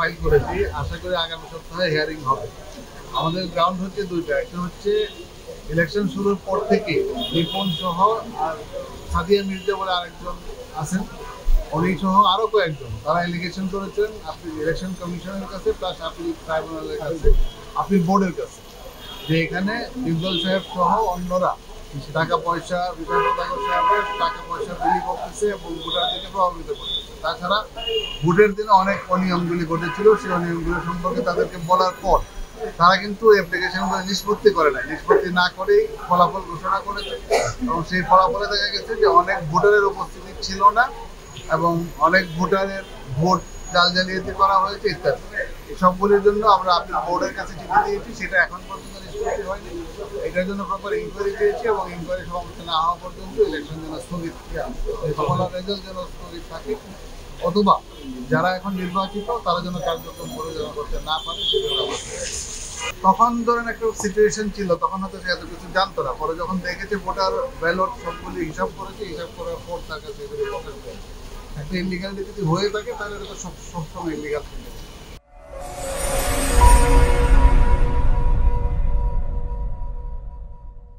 File করেছি, আশা করি আগামী সপ্তাহে হিয়ারিং হবে। আমাদের গ্রাউন্ড হচ্ছে দুইটা, একটা হচ্ছে ইলেকশন শুরুর পর থেকে রিপন সহ আর সাদিয়া মির্জা বলে আরেকজন আছেন, উনি সহ আরো কয়েকজন তারা এলিগেশন করেছেন আপনি ইলেকশন কমিশনের কাছে, প্লাস আপিল ট্রাইব্যুনালের কাছে, আপিল বোর্ডের কাছে, যে এখানে ইফজল সাহেব সহ অন্যরা টাকা পয়সা বিধান সাহেবের টাকা পয়সা বিলি করতেছে এবং ভোটারদেরকে প্রভাবিত করতেছে। তাছাড়া ভোটের দিনে অনেক অনিয়মগুলি ঘটেছিল, সেই অনিয়মগুলি সম্পর্কে তাদেরকে বলার পর তারা কিন্তু অ্যাপ্লিকেশনগুলো নিষ্পত্তি করে নাই, নিষ্পত্তি না করেই ফলাফল ঘোষণা করেছে এবং সেই ফলাফলে দেখা গেছে যে অনেক ভোটারের উপস্থিতি ছিল না এবং অনেক ভোটারের ভোট জাল জালিয়াতি করা হয়েছে ইত্যাদি। সবগুলির জন্য আমরা আপনার বোর্ডের কাছে চিঠি দিয়েছি, সেটা এখন পর্যন্ত নিষ্পত্তি হয়নি। এটার জন্য প্রপার ইনকোয়ারি চেয়েছি এবং ইনকোয়ারি সমাপ্ত না হওয়া পর্যন্ত ইলেকশন যেন স্থগিত, ফলাফল রেজাল্ট যেন স্থগিত থাকে, অথবা যারা এখন নির্বাচিত তারা যেন কার্যক্রম পরিচালনা করতে না পারে সেজন্য আমরা। তখন ধরেন একটা সিচুয়েশন ছিল, তখন হয়তো সে এত কিছু জানতো না, পরে যখন দেখেছে ভোটার ব্যালট সবগুলি হিসাব করেছে, হিসাব করার পর তার কাছে একটা ইলিগালিটি যদি হয়ে থাকে তাহলে এটা তো সবসময় ইলিগাল থাকে।